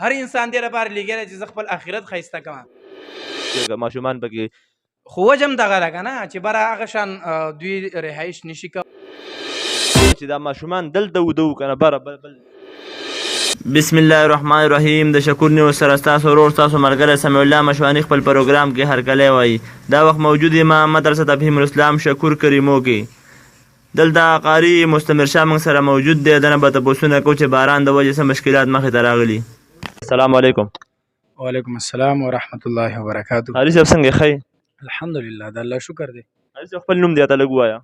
هر انسان دې لپاره لېږلی چې زه خپل آخرت ښایسته کړم. ماشومان پکې خو وجه هم دغه ده که نه چې بره هغه شان دوی رهایش نشي کولی چې دا ماشومان دلته وده که نه بره بل. بسم الله الرحمن الرحیم. د شکر نیو سره ستاسو ورور ستاسو ملګری سمیع الله مشواني خپل پروګرام کې هرکلی وایي. دا وخت موجود یم مدرسه تفهیم الاسلام شکور کریمو کې. دلته قاري مستمر شاه موږ سره موجود دی. دنه به تپوسونه کوو چې باران د وجې څه مشکلات مخې ته راغلي. السلام علیکم. وعلیکم السلام ورحمت الله وبرکاتو. قاري صاحب څنګه ښه؟ الحمدلله د الله شکر دی. قاري صاحب خپل نوم دی راته لږ ووایه.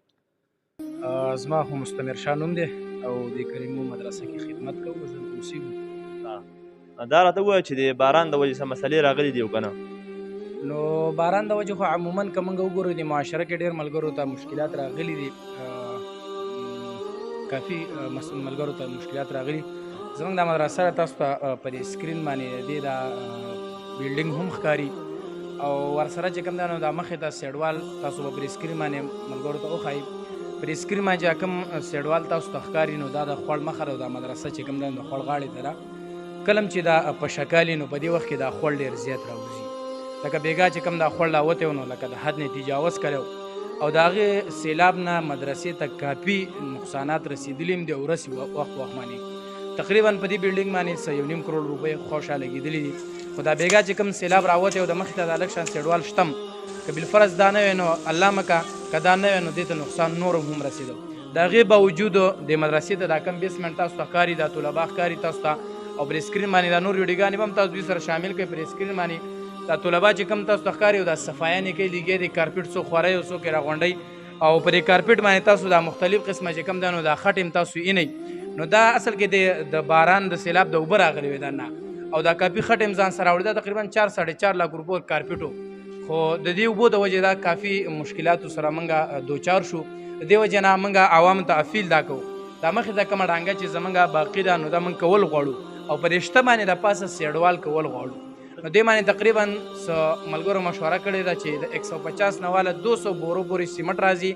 زما خو مستمر شاه نوم دی او د کریمو مدرسه کې خدمت کوم. زه دلته اوسېږم. دا راته ووایه چې د باران د وجې څه مسلې راغلي دي او که نه؟ نو باران د وجې خو عموما که موږ وګورو د معاشره کې ډېر ملګرو ته مشکلات راغلي دي. کافي ملګرو ته مشکلات راغلي. زموږ د مدرسه تاسو ته په دې سکرین باندې د دا بلډینګ هم ښکاري او ورسره چې کوم دی نو دا مخې ته سیډوال تاسو به په سکرین باندې ملګرو ته وښایي. په سکرین باندې چې کوم سیډوال تاسو ته ښکاري نو دا د خوړ مخه ده. دا مدرسه چې کوم دی د خوړ غاړې ته ده. کلم چې دا په شکال نو په دې وخت کې دا خوړ ډېر زیات راوځي. لکه بیګا چې کوم دا خوړ راوتی و نو لکه د حد نه تجاوز کړی او د هغې سیلاب نه مدرسې ته کافي نقصانات رسېدلي هم دي او رسي وخت باندې تقریبا په دې بلډینګ باندې 1.5 کروڑ روپۍ خوشا لګېدلي دي. خو دا بیګا چې کوم سیلاب راوتی او د مخې ته دا لږ شان سیډوال شتم که بالفرض دا نه وی نو الله مکه که دا نه وی نو دې ته نقصان نور هم رسېدو. د هغې باوجود د مدرسې ته دا کم بیسمنټ تاسو ته ښکاري دا طلبا ښکاري تاسو ته او پر سکرین باندې دا نور ویډیوګانې به هم تاسو دوی سره شامل کړئ. پر سکرین باندې دا طلبا چې کوم تاسو ته ښکاري او دا صفایانې کوي لګیا دي کارپېټ څوک خوروي او څوک یې راغونډوي او پر دې کارپېټ باندې تاسو دا مختلف قسمه چې کوم دی نو دا خټ هم تاسو اینئ. نو دا اصل کې د باران د سیلاب د اوبه راغلي وي دا نه او دا کافي خټ هم ځان سره راوړي. دا تقریبا 4.5 لاک روپو کارپېټ خو د دې اوبو د وجې دا کافي مشکلاتو سره موږ دوچار شو. د دې وجې نه موږ عوامو ته اپیل دا کوو دا مخې ته کومه ډانګه چې زموږ باقي ده نو دا موږ کول غواړو او په رشته باندې د پاسه سیډوال کول غواړو. نو دې باندې تقریبا ملګرو مشوره کړې ده چې د 150 نه واله 200 بورو پورې سیمټ راځي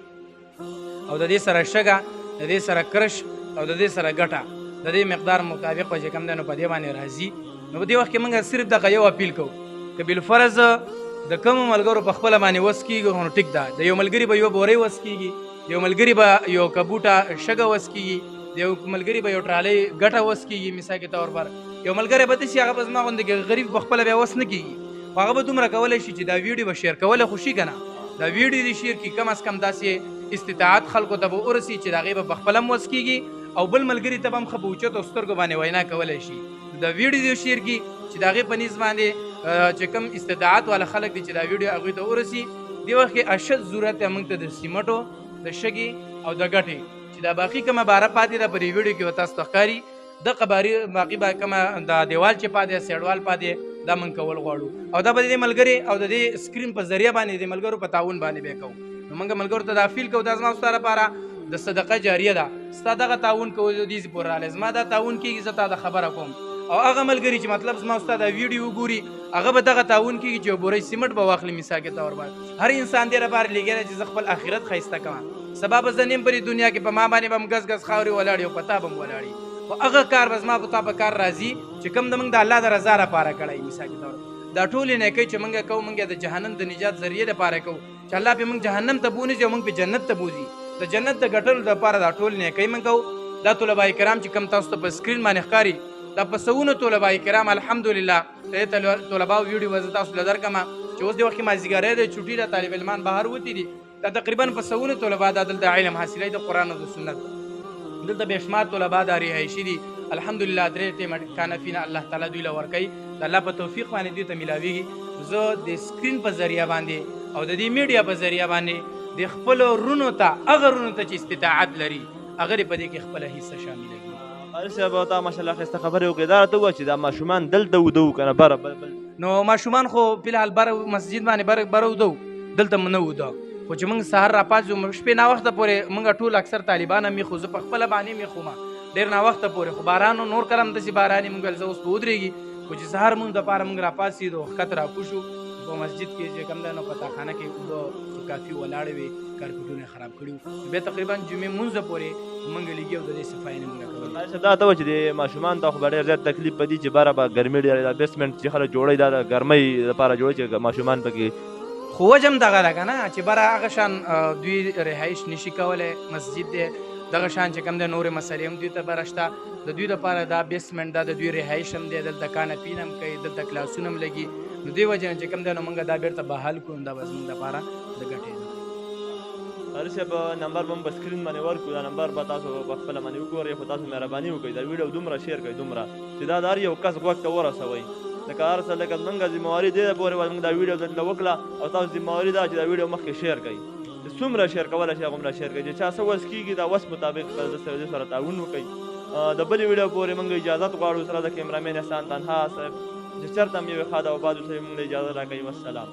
او د دې سره شګه د دې سره کرش او د دې سره ګټه د دې مقدار مطابق به چې کوم دی نو په دې باندې راځي. نو په دې وخت کې موږ صرف دغه یو اپیل کوو که بالفرض د کومو ملګرو په خپله باندې وس کېږي نو ټیک ده. د یو ملګري به یو بورۍ وس کېږي، د یو ملګري به یو کبوټه شګه وس کېږي، د یو ملګري به یو ټرالۍ ګټه وس کېږي. مثال کې طور پر یو ملګری به داسې هغه به زما غوندې کې غریب په خپله بیا وس نه کېږي خو هغه به دومره کولی شي چې دا ویډیو به شیر کولی خو شي که نه دا ویډیو دې شیر کړي کم از کم داسې استطاعت خلکو ته به ورسي چې د هغې به پخپله هم وس کېږي او بل ملګري ته به هم ښه په اوچتو سترګو باندې وینا کولی شي. دا ویډیو دې شیر کړي چې د هغې په نیز باندې چې کوم استطاعت والا خلک دي چې دا ویډیو هغوی ته ورسي. دې وخت کې اشد ضرورت دی موږ ته د سیمټو د شګې او د ګټې چې دا باقي کومه باره پاتې ده په دې ویډیو کې به تاسو ته ښکاري دغه باقي به کومه دا دیوال چې پاتې سیډوال پاتې دا موږ کول غواړو او دا به د دې ملګري او د دې سکرین په ذریعه باندې د ملګرو په تعاون باندې به کوو. نو موږ ملګرو ته دا فیل کوو دا زما ستا لپاره د صدقه جاریه ده. ستا دغه تعاون کوو دې پورې رالی زما دا تعاون کېږي زه تا د خبره کوم او هغه ملګري چې مطلب زما ستا دا ویډیو وګوري هغه به دغه تعاون کېږي چې یو بورۍ سیمټ به واخلي. مثال کې طور باندې هر انسان دې لپاره لېږلی چې زه خپل آخرت ښایسته کوم سبا به زه نیم په دې دنیا کې په ما باندې به هم ګز ګز خاورې ولاړې او په تا به هم ولاړې خو هغه کار به زما په تا په کار راځي چې کوم د موږ د الله د رضا لپاره کړی. مثال کې طور دا ټولې نیکۍ چې موږ کوو موږ د جهنم د نجات ذریعې لپاره کوو چې الله پې موږ جهنم ته بونیځي او موږ پې جنت ته بوځي. د جنت د ګټلو لپاره دا ټول نیکۍ موږ کوو. دا طلبا کرام چې کوم تاسو ته په سکرین باندې ښکاري دا په سوونو طلبا کرام الحمدلله د طلبا ویډیو به زه تاسو له درکړم چې اوس د وخت کې مازدیګری دی چوټي ده طالب علمان بهر وتي دي دا تقریبا په سوونو طلبا دا دلته علم حاصلوي د قرآن او د سنت. دلته بې شمار طلبا دا رهایشي دي الحمدلله درې ټیمه کانفینه الله تعالی دوی له ورکوي د الله په توفیق باندې دوی ته میلاویږي. زه د سکرین په ذریعه باندې او د دې میډیا په ذریعه باندې د خپلو رونو ته هغه رونو ته چې استطاعت لري هغه په دې کې خپله حصه شامله کړي. قاري صاحب تا ماشاءالله ښایسته خبرې وکړې دا راته ووایه چې دا ماشومان دلته وده وو که نه بره بل نو ماشومان خو فلحال بره مسجد باندې بره وده دلته مو نه وده خو چې موږ سهار راپاڅو شپې ناوخته پورې موږ ټول اکثر طالبان هم میخو زه په خپله باندې میخوم ډېر ناوخته پورې خو باران نور کله هم داسې بارانې موږ ویل زه اوس به ودرېږي خو چې سهار موږ دپاره موږ راپاڅېدو ښکته راکوشو په مسجد کې چې کوم دی نو په تاخانه کې اوبه کافي ولاړې وې کارپېټونه خراب کړي وو. بیا تقریبا جمعې مونځ پورې موږ لګي او د دې صفایي نه موږ کول. مالک صاحب دا ته وایي چې د ماشومانو ته خو به ډېر زیات تکلیف به دي چې باره به ګرمي ډېره دا بیسمنټ چې خلک جوړوي دا د ګرمۍ لپاره جوړوي چې ماشومان پکې خو وجه هم دغه ده که نه چې بره هغه شان دوی رهایش نشي کولی، مسجد دی دغه شان چې کوم دی نورې مسلې هم دوی ته بره شته. د دوی دپاره دا بیسمنټ دا د دوی رهایش هم دی، دلته کانپین هم کوي، دلته کلاسونه هم لګي. نو دې وجې نه چې کوم دی نو موږ دا بېرته بحال کړو، دا به زموږ دپاره د ګټې ده. هر صاحب نمبر به هم په سکرین باندې ورکړو، دا نمبر به تاسو په خپله باندې وګورئ، خو تاسو مهرباني وکړئ دا ویډیو دومره شیر کړئ دومره چې دا د هر یو کس غوږ ته ورسوئ. لکه هر څه لکه زموږ ذمهواري دې پورې وه موږ دا ویډیو دلته وکړه او تاسو ذمهواري دا چې دا ویډیو مخکې شیر کړئ، چې څومره شیر کولی شئ هغومره شیر کړئ، چې چا څه وس کېږي دا وس مطابق دې سره تعاون وکړئ. د بلې ویډیو پورې موږ اجازت غواړو سره د کیمرامین احسان تنها صاحب چې چېرته هم یو ښاد او باد اوسئ موږ له اجازه راکوي. والسلام.